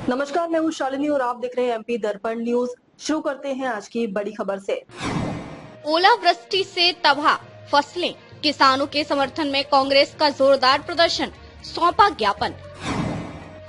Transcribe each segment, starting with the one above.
नमस्कार, मैं हूँ शालिनी और आप देख रहे हैं एमपी दर्पण न्यूज। शुरू करते हैं आज की बड़ी खबर से। ओलावृष्टि से तबाह फसलें, किसानों के समर्थन में कांग्रेस का जोरदार प्रदर्शन, सौंपा ज्ञापन।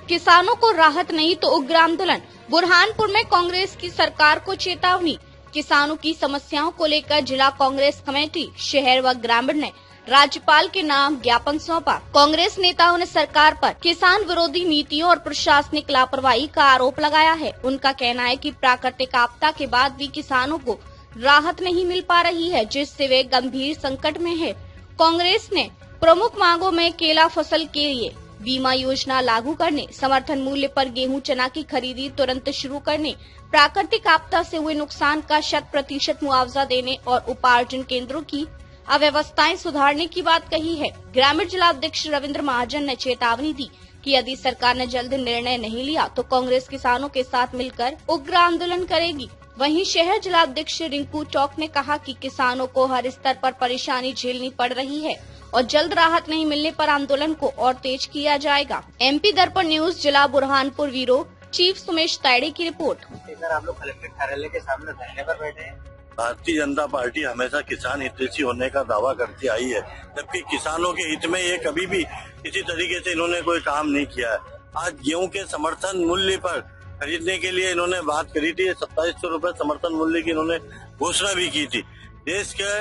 किसानों को राहत नहीं तो उग्र आंदोलन, बुरहानपुर में कांग्रेस की सरकार को चेतावनी। किसानों की समस्याओं को लेकर जिला कांग्रेस कमेटी शहर व ग्रामीण ने राज्यपाल के नाम ज्ञापन सौंपा। कांग्रेस नेताओं ने सरकार पर किसान विरोधी नीतियों और प्रशासनिक लापरवाही का आरोप लगाया है। उनका कहना है कि प्राकृतिक आपदा के बाद भी किसानों को राहत नहीं मिल पा रही है, जिससे वे गंभीर संकट में है। कांग्रेस ने प्रमुख मांगों में केला फसल के लिए बीमा योजना लागू करने, समर्थन मूल्य पर गेहूं चना की खरीदी तुरंत शुरू करने, प्राकृतिक आपदा से हुए नुकसान का 100% मुआवजा देने और उपार्जन केंद्रों की अव्यवस्थाएं सुधारने की बात कही है। ग्रामीण जिला अध्यक्ष रविंद्र महाजन ने चेतावनी दी कि यदि सरकार ने जल्द निर्णय नहीं लिया तो कांग्रेस किसानों के साथ मिलकर उग्र आंदोलन करेगी। वहीं शहर जिला अध्यक्ष रिंकू टॉक ने कहा कि किसानों को हर स्तर पर परेशानी झेलनी पड़ रही है और जल्द राहत नहीं मिलने पर आंदोलन को और तेज किया जाएगा। एमपी दर्पण न्यूज जिला बुरहानपुर ब्यूरो चीफ सुमेश तायड़े की रिपोर्ट। आप लोग कलेक्ट्रेट कार्यालय के सामने धरने पर बैठे हैं। भारतीय जनता पार्टी हमेशा किसान हितैषी होने का दावा करती आई है, जबकि किसानों के हित में ये कभी भी किसी तरीके से इन्होंने कोई काम नहीं किया है। आज गेहूं के समर्थन मूल्य पर खरीदने के लिए इन्होंने बात करी थी। 2700 रुपए समर्थन मूल्य की इन्होंने घोषणा भी की थी। देश के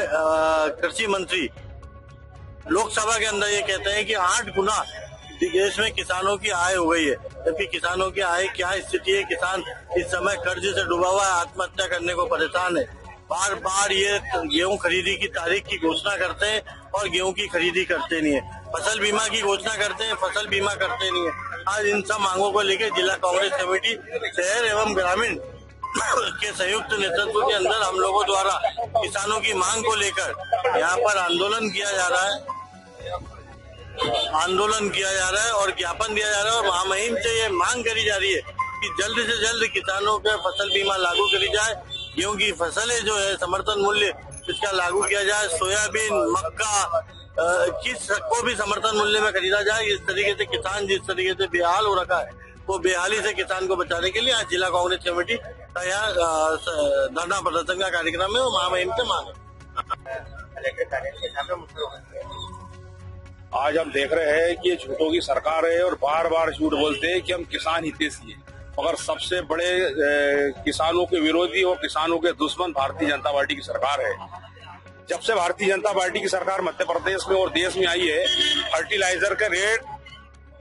कृषि मंत्री लोकसभा के अंदर ये कहते हैं कि 8 गुना देश में किसानों की आय हो गई है, जबकि किसानों की आय क्या स्थिति है। किसान इस समय कर्ज से डूबा हुआ है, आत्महत्या करने को परेशान है। बार बार ये गेहूं खरीदी की तारीख की घोषणा करते हैं और गेहूं की खरीदी करते नहीं है। फसल बीमा की घोषणा करते हैं, फसल बीमा करते नहीं है। आज इन सब मांगों को लेकर जिला कांग्रेस कमेटी शहर एवं ग्रामीण के संयुक्त नेतृत्व के अंदर हम लोगों द्वारा किसानों की मांग को लेकर यहाँ पर आंदोलन किया जा रहा है और ज्ञापन दिया जा रहा है। और महामहिम से ये मांग करी जा रही है कि जल्द से जल्द किसानों के फसल बीमा लागू करी जाए। गेहूं की फसलें जो है समर्थन मूल्य इसका लागू किया जाए। सोयाबीन, मक्का किस को भी समर्थन मूल्य में खरीदा जाए। इस तरीके से किसान जिस तरीके से बेहाल हो रखा है, वो बेहाली से किसान को बचाने के लिए आज जिला कांग्रेस कमेटी का यहाँ धरना प्रदर्शन का कार्यक्रम है और महामहिम से मांग। आज हम देख रहे हैं कि ये झूठों की सरकार है और बार बार झूठ बोलते हैं कि हम किसान हितैषी हैं, मगर सबसे बड़े किसानों के विरोधी और किसानों के दुश्मन भारतीय जनता पार्टी की सरकार है। जब से भारतीय जनता पार्टी की सरकार मध्य प्रदेश में और देश में आई है, फर्टिलाइजर के रेट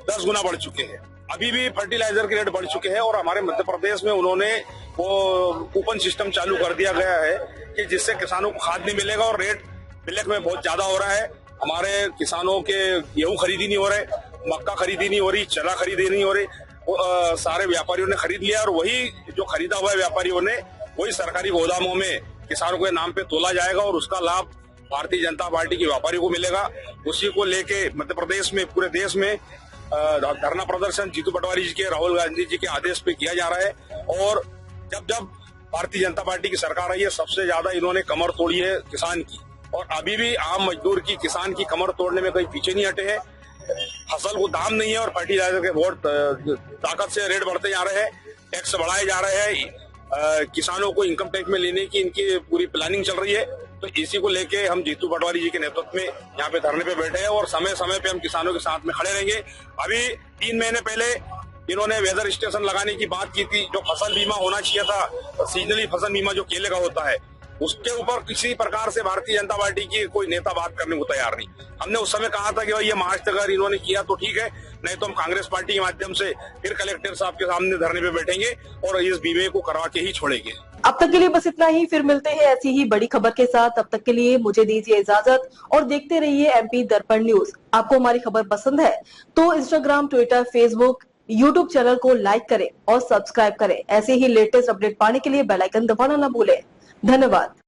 10 गुना बढ़ चुके हैं। अभी भी फर्टिलाइजर के रेट बढ़ चुके हैं और हमारे मध्य प्रदेश में उन्होंने वो कूपन सिस्टम चालू कर दिया गया है कि जिससे किसानों को खाद नहीं मिलेगा और रेट ब्लैक में बहुत ज्यादा हो रहा है। हमारे किसानों के गेहूं खरीदी नहीं हो रहे, मक्का खरीदी नहीं हो रही, चना खरीदी नहीं हो रही। सारे व्यापारियों ने खरीद लिया और वही जो खरीदा हुआ है व्यापारियों ने वही सरकारी गोदामों में किसानों के नाम पे तोला जाएगा और उसका लाभ भारतीय जनता पार्टी के व्यापारियों को मिलेगा। उसी को लेके मध्य प्रदेश में पूरे देश में धरना प्रदर्शन जीतू पटवारी जी के, राहुल गांधी जी के आदेश पे किया जा रहा है। और जब जब भारतीय जनता पार्टी की सरकार आई है, सबसे ज्यादा इन्होंने कमर तोड़ी है किसान की, और अभी भी आम मजदूर की, किसान की कमर तोड़ने में कहीं पीछे नहीं हटे हैं। फसल को दाम नहीं है और फर्टिलाइजर के बहुत ताकत से रेट बढ़ते जा रहे हैं, टैक्स बढ़ाए जा रहे हैं। किसानों को इनकम टैक्स में लेने की इनकी पूरी प्लानिंग चल रही है। तो इसी को लेके हम जीतू पटवारी जी के नेतृत्व में यहाँ पे धरने पे बैठे हैं और समय समय पे हम किसानों के साथ में खड़े रहेंगे। अभी 3 महीने पहले इन्होंने वेदर स्टेशन लगाने की बात की थी। जो फसल बीमा होना चाहिए था, सीजनली फसल बीमा जो केले का होता है, उसके ऊपर किसी प्रकार से भारतीय जनता पार्टी की कोई नेता बात करने को तैयार नहीं। हमने उस समय कहा था कि भाई ये मार्च तक अगर इन्होंने किया तो ठीक है, नहीं तो हम कांग्रेस पार्टी के माध्यम से फिर कलेक्टर साहब के सामने धरने पे बैठेंगे और इस बीमे को करवा के ही छोड़ेंगे। अब तक के लिए बस इतना ही, फिर मिलते हैं ऐसी ही बड़ी खबर के साथ। तब तक के लिए मुझे दीजिए इजाजत और देखते रहिए एमपी दर्पण न्यूज। आपको हमारी खबर पसंद है तो Instagram, Twitter, Facebook, YouTube channel को लाइक करें और सब्सक्राइब करें। ऐसे ही लेटेस्ट अपडेट पाने के लिए बेल आइकन दबाना न भूलें। धन्यवाद।